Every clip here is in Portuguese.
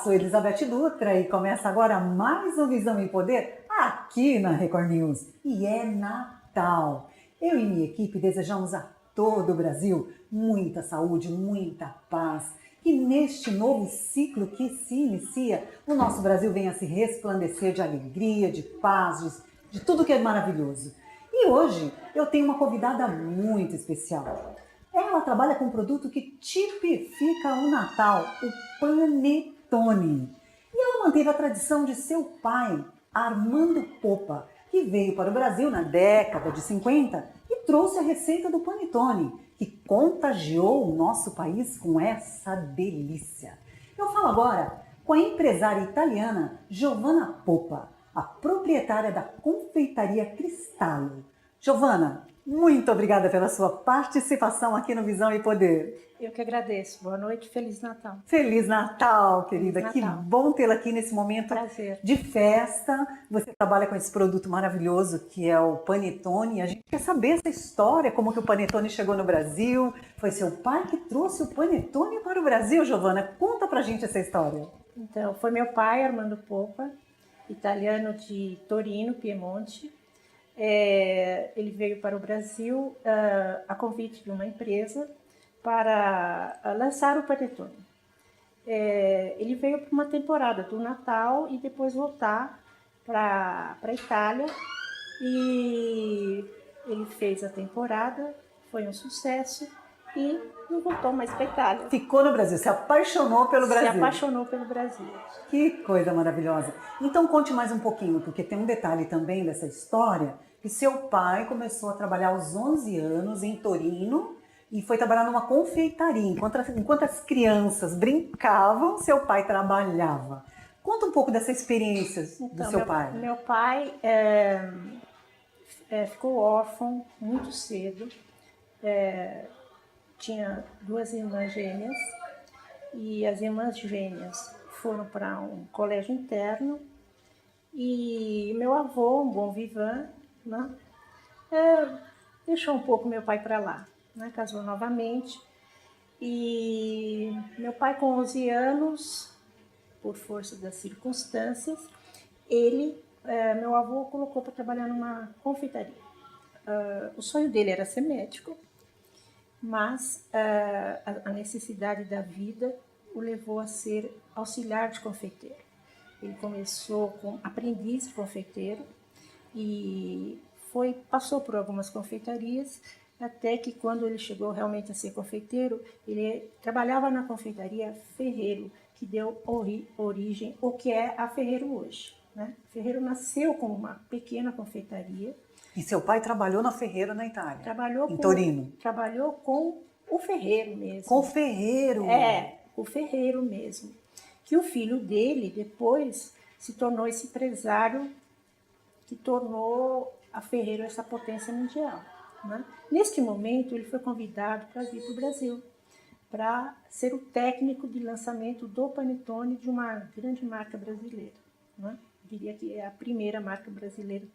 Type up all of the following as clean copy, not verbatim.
Sou Elizabeth Dutra e começa agora mais um Visão em Poder aqui na Record News. E é Natal. Eu e minha equipe desejamos a todo o Brasil muita saúde, muita paz. Que neste novo ciclo que se inicia, o nosso Brasil venha se resplandecer de alegria, de paz, de tudo que é maravilhoso. E hoje eu tenho uma convidada muito especial. Ela trabalha com um produto que tipifica o Natal, o panetone. E ela manteve a tradição de seu pai, Armando Popa, que veio para o Brasil na década de 50 e trouxe a receita do panetone, que contagiou o nosso país com essa delícia. Eu falo agora com a empresária italiana Giovanna Popa, a proprietária da confeitaria Cristallo. Giovanna, muito obrigada pela sua participação aqui no Visão e Poder. Eu que agradeço. Boa noite, Feliz Natal. Feliz Natal, querida. Feliz Que Natal. bom tê-la aqui nesse momento Prazer. de festa. Você trabalha com esse produto maravilhoso que é o panetone. A gente quer saber essa história, como que o panetone chegou no Brasil. Foi seu pai que trouxe o panetone para o Brasil, Giovanna. Conta pra gente essa história. Então, foi meu pai, Armando Popa, italiano de Torino, Piemonte. Ele veio para o Brasil a convite de uma empresa para lançar o panetone. Ele veio para uma temporada do Natal e depois voltar para a Itália, e ele fez a temporada, foi um sucesso e não voltou mais para a Itália. Ficou no Brasil, se apaixonou pelo Brasil. Se apaixonou pelo Brasil. Que coisa maravilhosa. Então conte mais um pouquinho, porque tem um detalhe também dessa história, que seu pai começou a trabalhar aos 11 anos em Torino e foi trabalhar numa confeitaria. Enquanto as crianças brincavam, seu pai trabalhava. Conta um pouco dessa experiência do seu pai. Meu pai ficou órfão muito cedo. Tinha duas irmãs gêmeas e as irmãs gêmeas foram para um colégio interno e meu avô, um bom vivant, né, deixou um pouco meu pai para lá, né, casou novamente, e meu pai com 11 anos, por força das circunstâncias, meu avô colocou para trabalhar numa confeitaria. O sonho dele era ser médico, mas a necessidade da vida o levou a ser auxiliar de confeiteiro. Ele começou como aprendiz de confeiteiro e passou por algumas confeitarias, até que quando ele chegou realmente a ser confeiteiro, ele trabalhava na confeitaria Ferreiro, que deu origem ao que é a Ferreiro hoje, né? Ferreiro nasceu como uma pequena confeitaria. E seu pai trabalhou na Ferreiro na Itália? Em Torino? Trabalhou com o Ferreiro mesmo. Com o Ferreiro? O Ferreiro mesmo. Que o filho dele depois se tornou esse empresário que tornou a Ferreiro essa potência mundial, né? Neste momento ele foi convidado para vir para o Brasil, para ser o técnico de lançamento do panetone de uma grande marca brasileira, né? Diria que é a primeira marca brasileira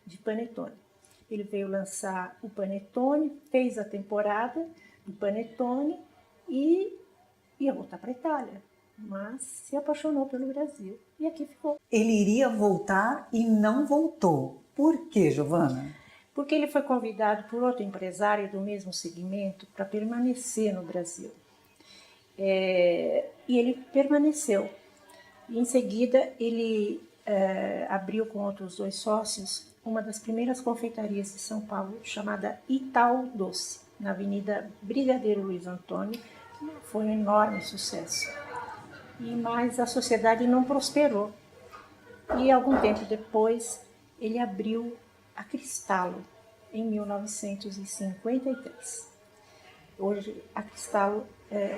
de panetone. Ele veio lançar o panetone, fez a temporada do panetone e ia voltar para a Itália, mas se apaixonou pelo Brasil e aqui ficou. Ele iria voltar e não voltou. Por quê, Giovanna? Porque ele foi convidado por outro empresário do mesmo segmento para permanecer no Brasil. E ele permaneceu. E em seguida, ele abriu com outros 2 sócios uma das primeiras confeitarias de São Paulo, chamada Ital Doce, na Avenida Brigadeiro Luiz Antônio, que foi um enorme sucesso. Mas a sociedade não prosperou. E algum tempo depois, ele abriu a Cristallo, em 1953. Hoje, a Cristallo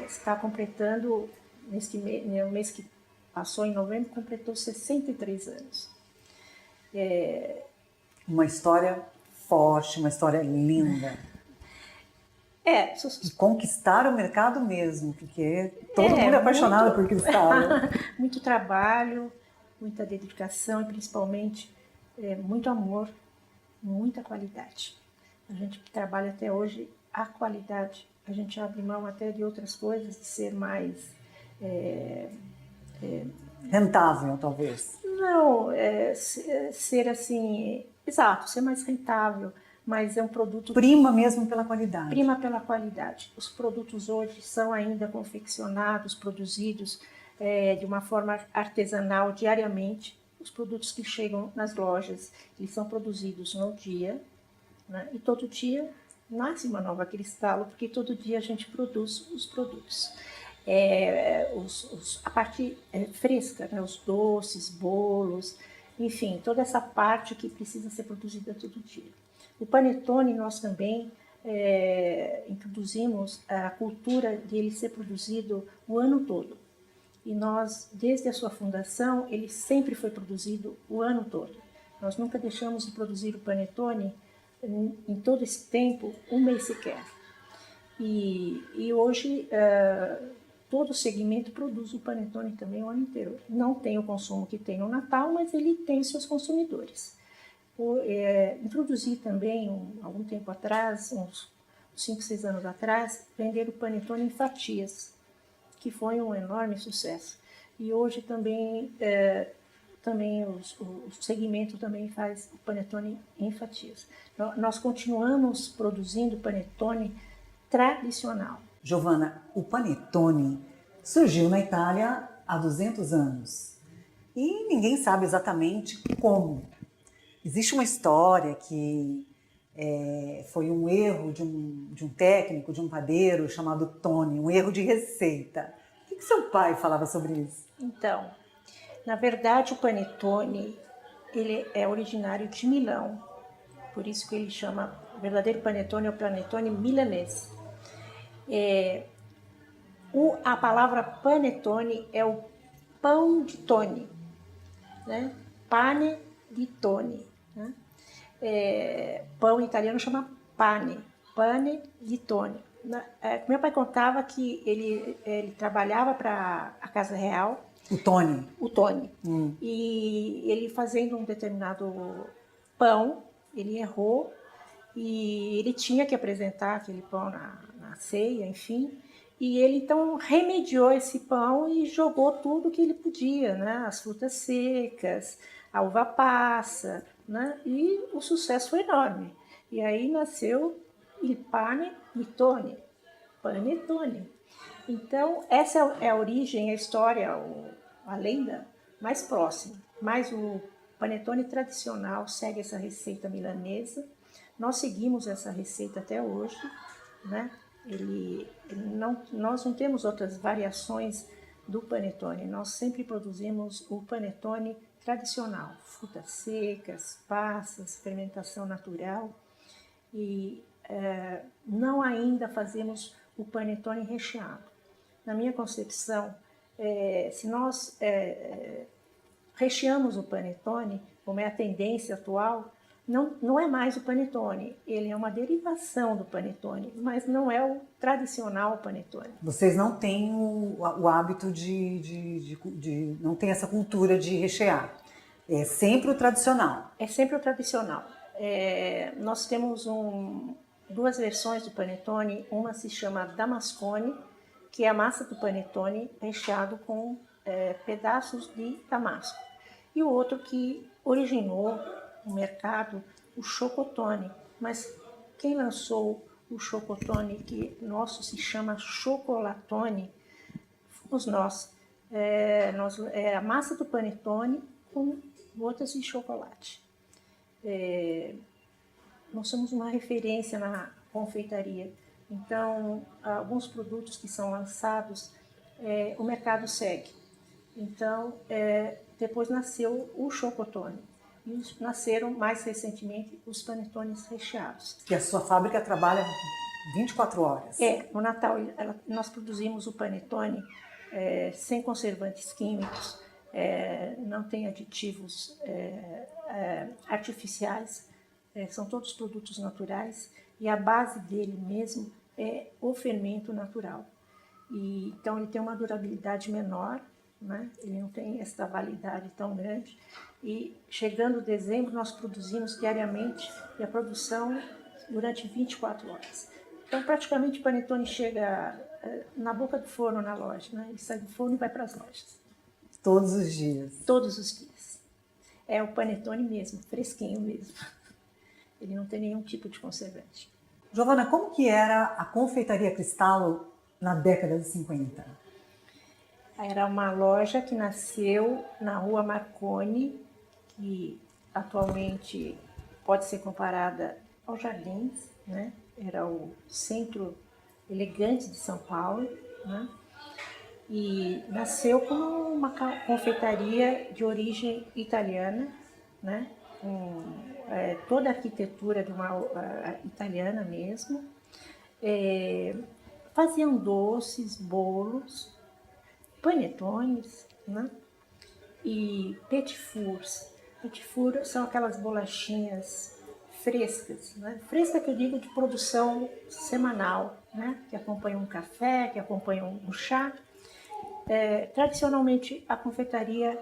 está completando, no mês que passou, em novembro, completou 63 anos. Uma história forte, uma história linda. E conquistar o mercado mesmo, porque todo mundo é apaixonado por Cristallo. Muito trabalho, muita dedicação e principalmente muito amor, muita qualidade. A gente trabalha até hoje a qualidade. A gente abre mão até de outras coisas, de ser mais Rentável, talvez. Não, ser assim, exato, ser mais rentável, mas é um produto Prima mesmo pela qualidade. prima pela qualidade. Os produtos hoje são ainda confeccionados, produzidos de uma forma artesanal diariamente. Os produtos que chegam nas lojas, eles são produzidos no dia, né? E todo dia nasce uma nova Cristallo, porque todo dia a gente produz os produtos. A parte fresca, né? Os doces, bolos, enfim, toda essa parte que precisa ser produzida todo dia. O panetone nós também introduzimos a cultura dele ser produzido o ano todo. E nós, desde a sua fundação, ele sempre foi produzido o ano todo. Nós nunca deixamos de produzir o panetone em todo esse tempo, um mês sequer. E hoje todo o segmento produz o panetone também o ano inteiro. Não tem o consumo que tem no Natal, mas ele tem seus consumidores. Introduzi também, algum tempo atrás, uns 5, 6 anos atrás, vender o panetone em fatias, que foi um enorme sucesso. E hoje também o segmento também faz o panetone em fatias. Nós continuamos produzindo panetone tradicional. Giovana, o panetone surgiu na Itália há 200 anos e ninguém sabe exatamente como. Existe uma história que foi um erro de um técnico, de um padeiro chamado Tony, um erro de receita. O que seu pai falava sobre isso? Então, na verdade, o panetone ele é originário de Milão, por isso que ele chama, o verdadeiro panetone é o panetone milanês. A palavra panetone é o pão de tone, né? Pane di tone. Né? Pão em italiano chama pane di tone. Meu pai contava que ele trabalhava para a Casa Real. O Tony. O Tony. E ele fazendo um determinado pão, ele errou e ele tinha que apresentar aquele pão na ceia, enfim. E ele então remediou esse pão e jogou tudo que ele podia, né? As frutas secas, a uva passa, né? E o sucesso foi enorme. E aí nasceu il pane di tone, panetone. Então, essa é a origem, a história, a lenda mais próxima. Mas o panetone tradicional segue essa receita milanesa. Nós seguimos essa receita até hoje, né? Nós não temos outras variações do panetone. Nós sempre produzimos o panetone tradicional, frutas secas, passas, fermentação natural. E não ainda fazemos o panetone recheado. Na minha concepção, se nós recheamos o panetone, como é a tendência atual, não é mais o panetone, ele é uma derivação do panetone, mas não é o tradicional panetone. Vocês não têm o hábito não tem essa cultura de rechear, é sempre o tradicional. É sempre o tradicional. Nós temos duas versões do panetone, uma se chama damascone, que é a massa do panetone recheado com pedaços de damasco, e o outro que originou no mercado o chocotone, mas quem lançou o chocotone, que nosso se chama chocolatone, fomos nós. É a massa do panetone com gotas de chocolate. Nós somos uma referência na confeitaria, então alguns produtos que são lançados o mercado segue. Então depois nasceu o chocotone. E nasceram mais recentemente os panetones recheados. Que a sua fábrica trabalha 24 horas. No Natal nós produzimos o panetone sem conservantes químicos, não tem aditivos artificiais, são todos produtos naturais e a base dele mesmo é o fermento natural. Então ele tem uma durabilidade menor, né? Ele não tem essa validade tão grande. E chegando dezembro, nós produzimos diariamente e a produção durante 24 horas. Então, praticamente, o panetone chega na boca do forno na loja, né? Ele sai do forno e vai para as lojas. Todos os dias. Todos os dias. É o panetone mesmo, fresquinho mesmo. Ele não tem nenhum tipo de conservante. Giovana, como que era a confeitaria Cristallo na década de 50? Era uma loja que nasceu na Rua Marconi, que atualmente pode ser comparada aos Jardins, né? Era o centro elegante de São Paulo, né? E nasceu como uma confeitaria de origem italiana, né? Com toda a arquitetura de uma italiana mesmo. Faziam doces, bolos, panetones, né? E petit fours. Petit fours são aquelas bolachinhas frescas, né? Fresca que eu digo de produção semanal, né? Que acompanham um café, que acompanham um chá. Tradicionalmente a confeitaria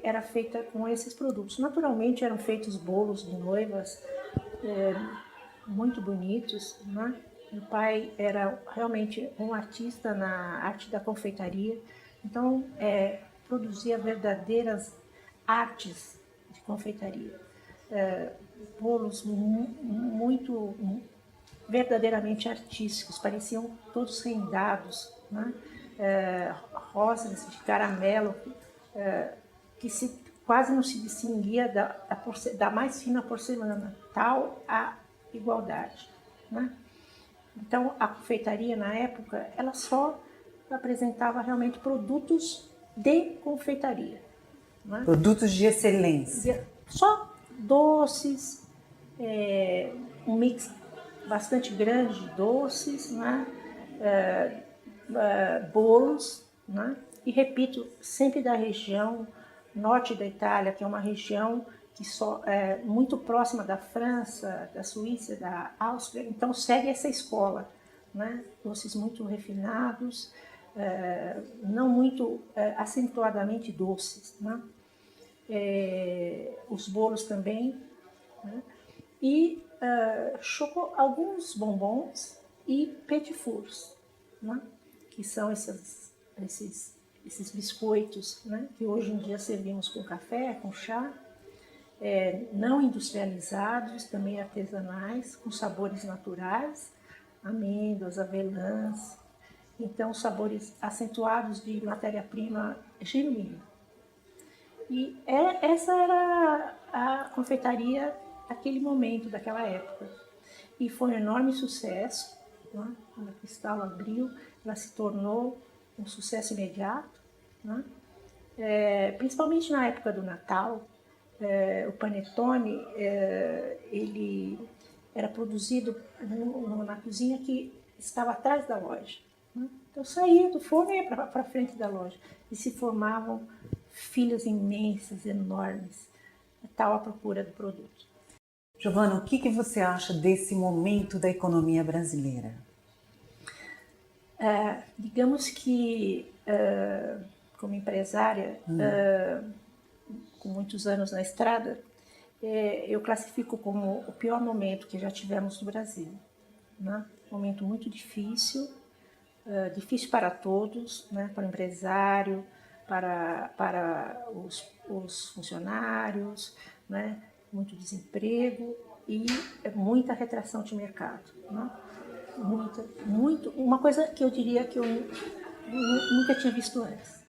era feita com esses produtos. Naturalmente eram feitos bolos de noivas muito bonitos, né? Meu pai era realmente um artista na arte da confeitaria, então produzia verdadeiras artes de confeitaria. Bolos muito verdadeiramente artísticos, pareciam todos rendados, né? Rosas de caramelo que quase não se distinguia da mais fina porcelana, tal a igualdade, né? Então a confeitaria na época ela só apresentava realmente produtos de confeitaria, né? Produtos de excelência. Só doces, um mix bastante grande de doces, né? Bolos, né? E repito, sempre da região norte da Itália, que é uma região que é muito próxima da França, da Suíça, da Áustria, então segue essa escola, né? Doces muito refinados, não muito acentuadamente doces, né? Os bolos também, né? E alguns bombons e petit fours, né? Que são esses biscoitos, né? Que hoje em dia servimos com café, com chá, não industrializados, também artesanais, com sabores naturais, amêndoas, avelãs, então sabores acentuados de matéria-prima genuína. E essa era a confeitaria daquele momento, daquela época. E foi um enorme sucesso, né? Quando a Cristallo abriu, ela se tornou um sucesso imediato, né? Principalmente na época do Natal. O panetone ele era produzido na cozinha que estava atrás da loja, né? Então saía do forno e ia para frente da loja e se formavam filas imensas, enormes, tal a procura do produto. Giovana, o que você acha desse momento da economia brasileira? Digamos que, como empresária, com muitos anos na estrada, eu classifico como o pior momento que já tivemos no Brasil, né? Um momento muito difícil, difícil para todos, né? Para o empresário, para os funcionários, né? Muito desemprego e muita retração de mercado, né? Uma coisa que eu diria que eu nunca tinha visto antes.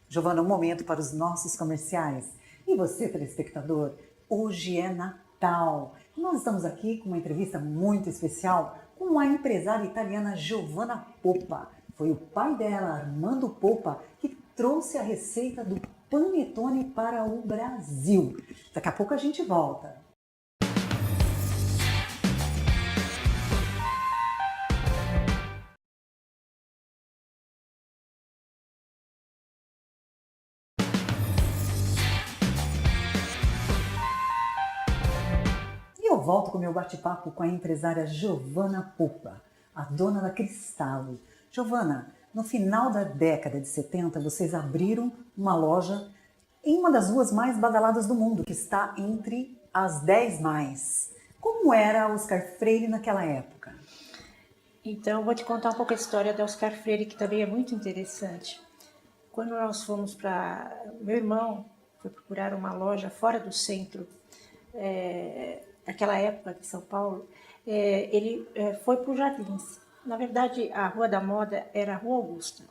Giovana, um momento para os nossos comerciais. E você, telespectador, hoje é Natal. Nós estamos aqui com uma entrevista muito especial com a empresária italiana Giovanna Poppa. Foi o pai dela, Armando Poppa, que trouxe a receita do panetone para o Brasil. Daqui a pouco a gente volta. Eu volto com o meu bate-papo com a empresária Giovanna Poppa, a dona da Cristallo. Giovanna, no final da década de 70, vocês abriram uma loja em uma das ruas mais badaladas do mundo, que está entre as 10 mais. Como era Oscar Freire naquela época? Então, eu vou te contar um pouco a história de Oscar Freire, que também é muito interessante. quando nós fomos para... Meu irmão foi procurar uma loja fora do centro, naquela época de São Paulo, ele foi para os Jardins. Na verdade, a Rua da Moda era a Rua Augusta.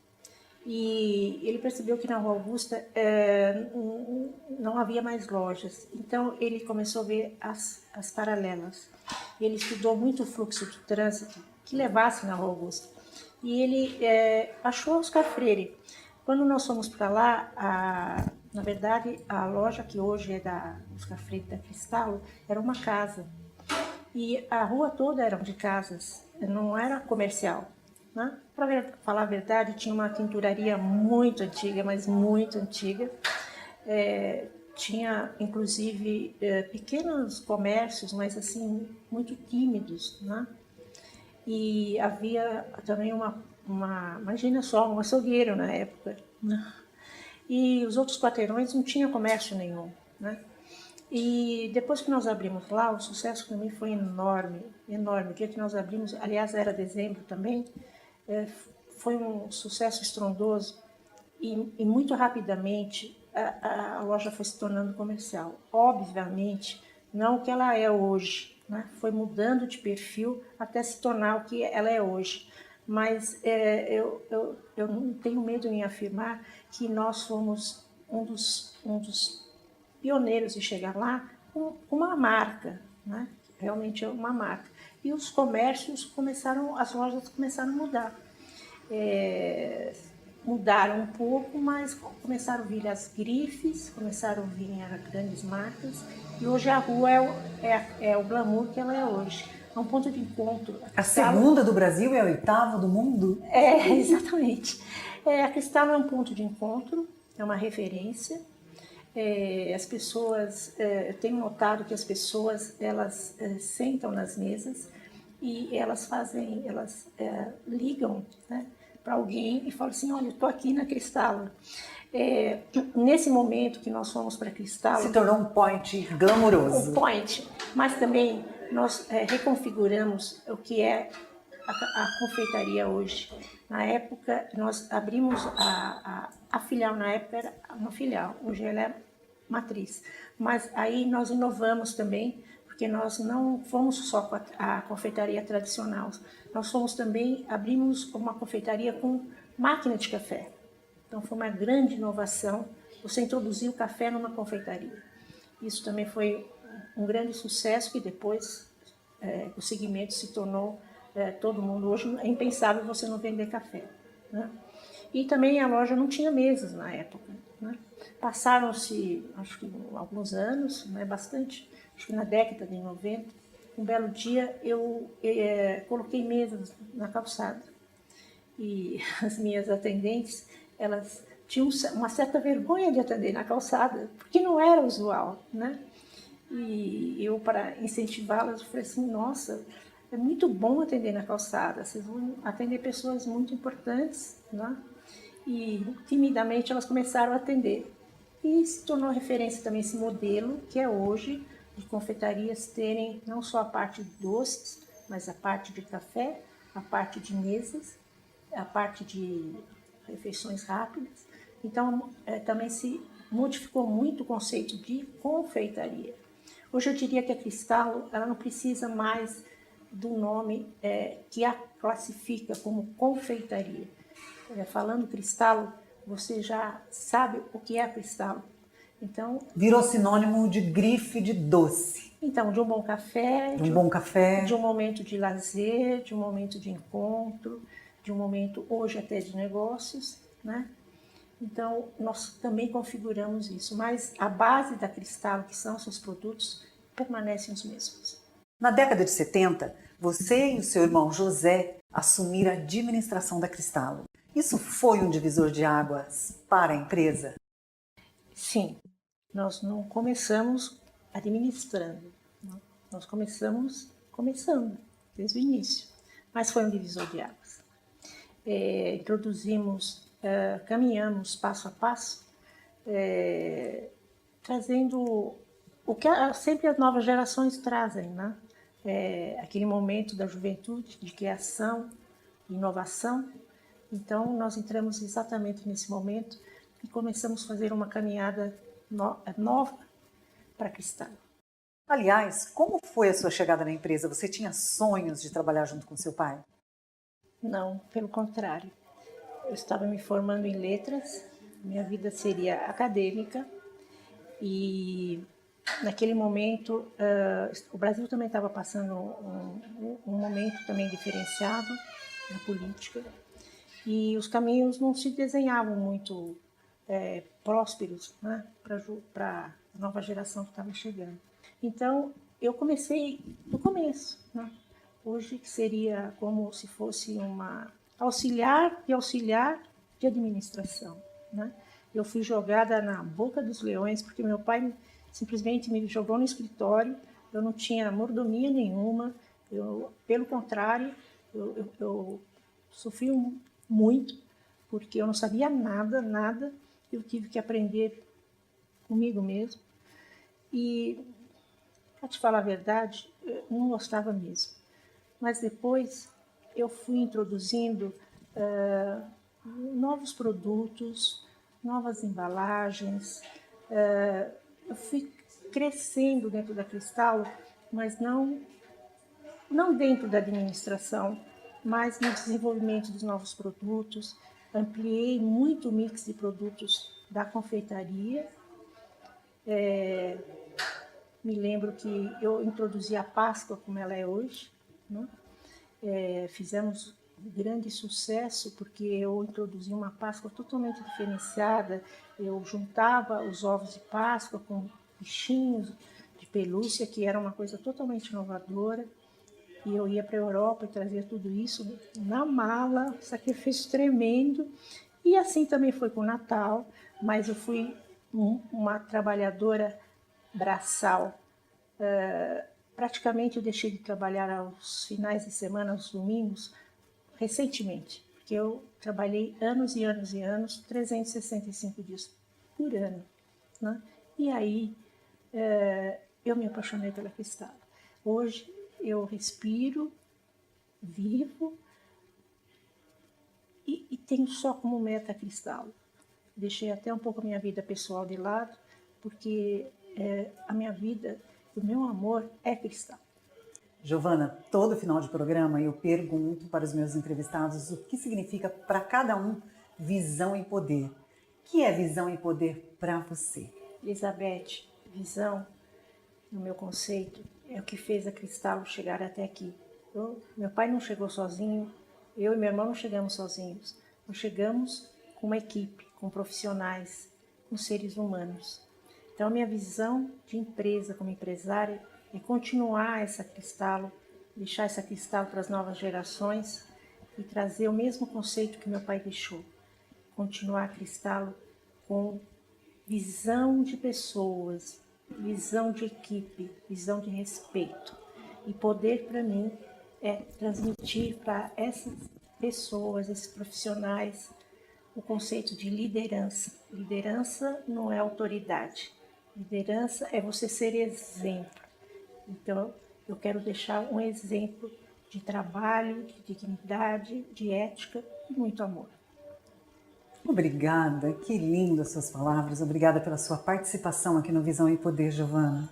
E ele percebeu que na Rua Augusta não havia mais lojas. Então, ele começou a ver as paralelas. Ele estudou muito o fluxo do trânsito que levasse na Rua Augusta. E ele achou Oscar Freire. Quando nós fomos para lá, na verdade, a loja que hoje é da Oscar Freire, da Cristalo, era uma casa. E a rua toda era de casas, não era comercial. Né? Para falar a verdade, tinha uma tinturaria muito antiga, mas muito antiga. Tinha, inclusive, pequenos comércios, mas assim, muito tímidos. Né? E havia também imagina só, um açougueiro na época. Né? E os outros quarteirões não tinha comércio nenhum. Né? E depois que nós abrimos lá, o sucesso também foi enorme, enorme. O dia que nós abrimos, aliás, era dezembro também, foi um sucesso estrondoso e muito rapidamente a loja foi se tornando comercial. Obviamente, não o que ela é hoje, né? Foi mudando de perfil até se tornar o que ela é hoje. Mas eu não tenho medo em afirmar que nós fomos um dos pioneiros em chegar lá com uma marca, né? Realmente é uma marca. E os comércios as lojas começaram a mudar. Mudaram um pouco, mas começaram a vir as grifes, começaram a vir as grandes marcas, e hoje a rua é o glamour que ela é hoje. É um ponto de encontro. A segunda do Brasil e a oitava do mundo? Exatamente. A Cristalo é um ponto de encontro, é uma referência. As pessoas, eu tenho notado que as pessoas, elas sentam nas mesas e elas ligam, né, para alguém e falam assim, olha, eu estou aqui na Cristalo. Nesse momento que nós fomos para Cristalo... Se tornou um point glamouroso. Um point, mas também nós reconfiguramos o que é a confeitaria hoje. Na época, nós abrimos a filial, na época era uma filial, hoje ela é matriz. Mas aí nós inovamos também, porque nós não fomos só com a confeitaria tradicional, nós fomos também, abrimos uma confeitaria com máquina de café. Então foi uma grande inovação, você introduzir o café numa confeitaria. Isso também foi um grande sucesso, que depois o segmento se tornou todo mundo. Hoje é impensável você não vender café. Né? E também a loja não tinha mesas na época. Né? Passaram-se, acho que alguns anos, né, bastante, acho que na década de 90, um belo dia eu coloquei mesas na calçada. E as minhas atendentes, elas tinham uma certa vergonha de atender na calçada, porque não era usual, né? E eu, para incentivá-las, falei assim, nossa, é muito bom atender na calçada, vocês vão atender pessoas muito importantes, né? E timidamente elas começaram a atender. E se tornou referência também esse modelo, que é hoje, de confeitarias terem não só a parte de doces, mas a parte de café, a parte de mesas, a parte de refeições rápidas. Então, também se modificou muito o conceito de confeitaria. Hoje eu diria que a Cristalo, ela não precisa mais do nome que a classifica como confeitaria. Falando Cristalo, você já sabe o que é a Cristalo. Então, virou sinônimo de grife de doce. Então, de um bom café, de um bom café, de um momento de lazer, de um momento de encontro, de um momento hoje até de negócios, né? Então, nós também configuramos isso, mas a base da Cristalo, que são seus produtos, permanecem os mesmos. Na década de 70, você e o seu irmão José assumiram a administração da Cristalo. Isso foi um divisor de águas para a empresa? Sim, nós não começamos administrando, nós começamos desde o início, mas foi um divisor de águas. Caminhamos passo a passo, trazendo o que sempre as novas gerações trazem, né? Aquele momento da juventude, de criação, inovação. Então, nós entramos exatamente nesse momento e começamos a fazer uma caminhada nova para Cristal. Aliás, como foi a sua chegada na empresa? Você tinha sonhos de trabalhar junto com seu pai? Não, pelo contrário. Eu estava me formando em letras, minha vida seria acadêmica e naquele momento o Brasil também estava passando um momento também diferenciado na política e os caminhos não se desenhavam muito prósperos, né, para a nova geração que estava chegando. Então eu comecei do começo, né? Hoje seria como se fosse uma auxiliar de administração, né? Eu fui jogada na boca dos leões porque meu pai simplesmente me jogou no escritório. Eu não tinha mordomia nenhuma. Pelo contrário, eu sofri muito porque eu não sabia nada. Eu tive que aprender comigo mesmo. E, para te falar a verdade, eu não gostava mesmo. Mas depois eu fui introduzindo novos produtos, novas embalagens. Eu fui crescendo dentro da Cristal, mas não dentro da administração, mas no desenvolvimento dos novos produtos. Ampliei muito o mix de produtos da confeitaria. Me lembro que eu introduzi a Páscoa como ela é hoje, né? Fizemos um grande sucesso porque eu introduzi uma Páscoa totalmente diferenciada. Eu juntava os ovos de Páscoa com bichinhos de pelúcia, que era uma coisa totalmente inovadora. E eu ia para a Europa e trazia tudo isso na mala, sacrifício tremendo. E assim também foi com o Natal, mas eu fui uma trabalhadora braçal. Praticamente eu deixei de trabalhar aos finais de semana, aos domingos, recentemente, porque eu trabalhei anos e anos e anos, 365 dias por ano, né? E aí eu me apaixonei pela Cristal. Hoje eu respiro, vivo e tenho só como meta a Cristal. Deixei até um pouco a minha vida pessoal de lado, porque a minha vida, o meu amor é Cristal. Giovana, todo final de programa eu pergunto para os meus entrevistados o que significa para cada um visão e poder. O que é visão e poder para você? Elizabeth, visão, no meu conceito, é o que fez a Cristal chegar até aqui. Meu pai não chegou sozinho, eu e meu irmão não chegamos sozinhos. Nós chegamos com uma equipe, com profissionais, com seres humanos. Então, a minha visão de empresa, como empresária, é continuar essa Cristal, deixar essa Cristal para as novas gerações e trazer o mesmo conceito que meu pai deixou. Continuar a Cristal com visão de pessoas, visão de equipe, visão de respeito. E poder, para mim, é transmitir para essas pessoas, esses profissionais, o conceito de liderança. Liderança não é autoridade. Liderança é você ser exemplo. Então, eu quero deixar um exemplo de trabalho, de dignidade, de ética e muito amor. Obrigada, que lindo as suas palavras. Obrigada pela sua participação aqui no Visão e Poder, Giovana.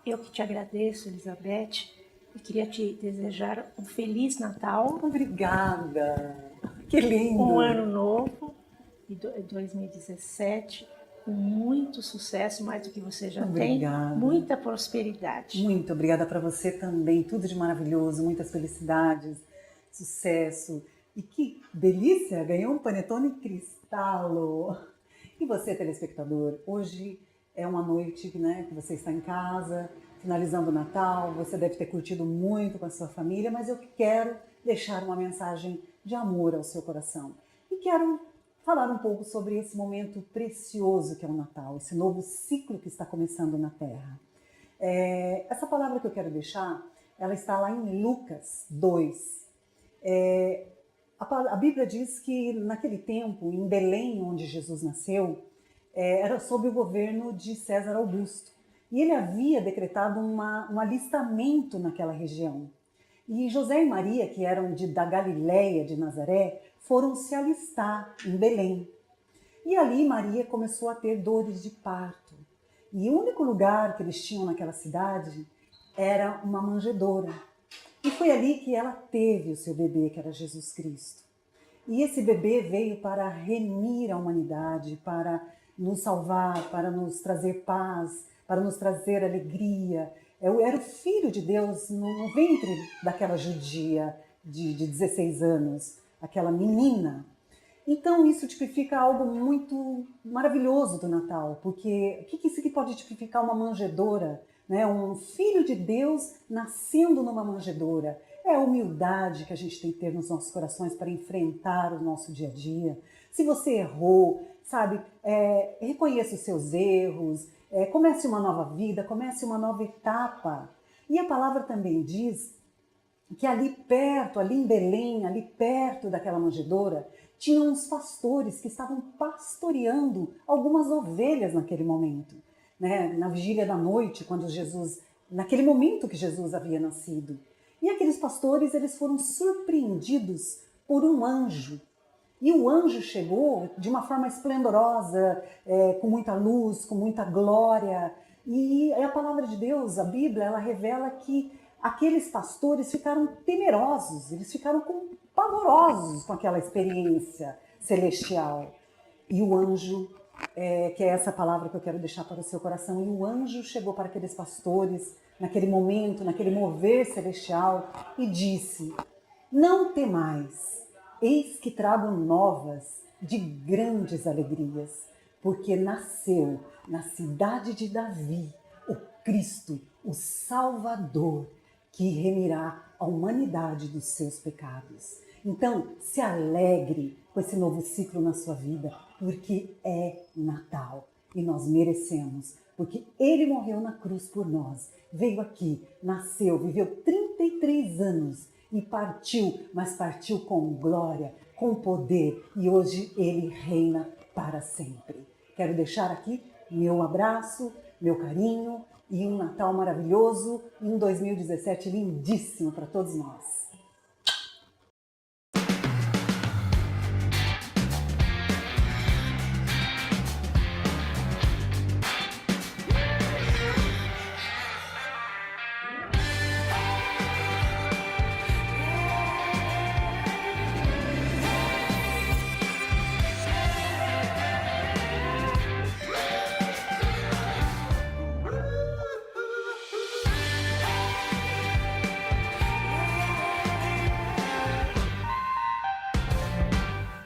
Eu que te agradeço, Elizabeth, e queria te desejar um Feliz Natal. Obrigada, que lindo. Um ano novo, de 2017, com muito sucesso, mais do que você já Obrigada. tem, muita prosperidade. Muito obrigada para você também, tudo de maravilhoso, muitas felicidades, sucesso. E que delícia, ganhou um panetone Cristalo. E você, telespectador, hoje é uma noite, né, que você está em casa, finalizando o Natal, você deve ter curtido muito com a sua família, mas eu quero deixar uma mensagem de amor ao seu coração. E quero falar um pouco sobre esse momento precioso que é o Natal, esse novo ciclo que está começando na Terra. Essa palavra que eu quero deixar, ela está lá em Lucas 2. A Bíblia diz que naquele tempo, em Belém, onde Jesus nasceu, era sob o governo de César Augusto. E ele havia decretado um alistamento naquela região. E José e Maria, que eram da Galiléia, de Nazaré, foram se alistar em Belém. E ali Maria começou a ter dores de parto. E o único lugar que eles tinham naquela cidade era uma manjedoura. E foi ali que ela teve o seu bebê, que era Jesus Cristo. E esse bebê veio para remir a humanidade, para nos salvar, para nos trazer paz, para nos trazer alegria. Era o Filho de Deus no ventre daquela judia de 16 anos, aquela menina. Então isso tipifica algo muito maravilhoso do Natal, porque o que isso que pode tipificar uma manjedoura, né? Um Filho de Deus nascendo numa manjedoura. É a humildade que a gente tem que ter nos nossos corações para enfrentar o nosso dia a dia. Se você errou, sabe, reconheça os seus erros, comece uma nova vida, comece uma nova etapa. E a palavra também diz que ali perto, ali em Belém, ali perto daquela manjedoura, tinham uns pastores que estavam pastoreando algumas ovelhas naquele momento, né? Na vigília da noite, naquele momento que Jesus havia nascido. E aqueles pastores, eles foram surpreendidos por um anjo. E o anjo chegou de uma forma esplendorosa, com muita luz, com muita glória. E a palavra de Deus, a Bíblia, ela revela que aqueles pastores ficaram temerosos, eles ficaram pavorosos com aquela experiência celestial. E o anjo, que é essa palavra que eu quero deixar para o seu coração, e o anjo chegou para aqueles pastores, naquele momento, naquele mover celestial, e disse: não temais, eis que trago novas de grandes alegrias, porque nasceu na cidade de Davi o Cristo, o Salvador, que remirá a humanidade dos seus pecados. Então, se alegre com esse novo ciclo na sua vida, porque é Natal e nós merecemos, porque Ele morreu na cruz por nós, veio aqui, nasceu, viveu 33 anos e partiu, mas partiu com glória, com poder, e hoje Ele reina para sempre. Quero deixar aqui meu abraço, meu carinho, e um Natal maravilhoso e um 2017 lindíssimo para todos nós.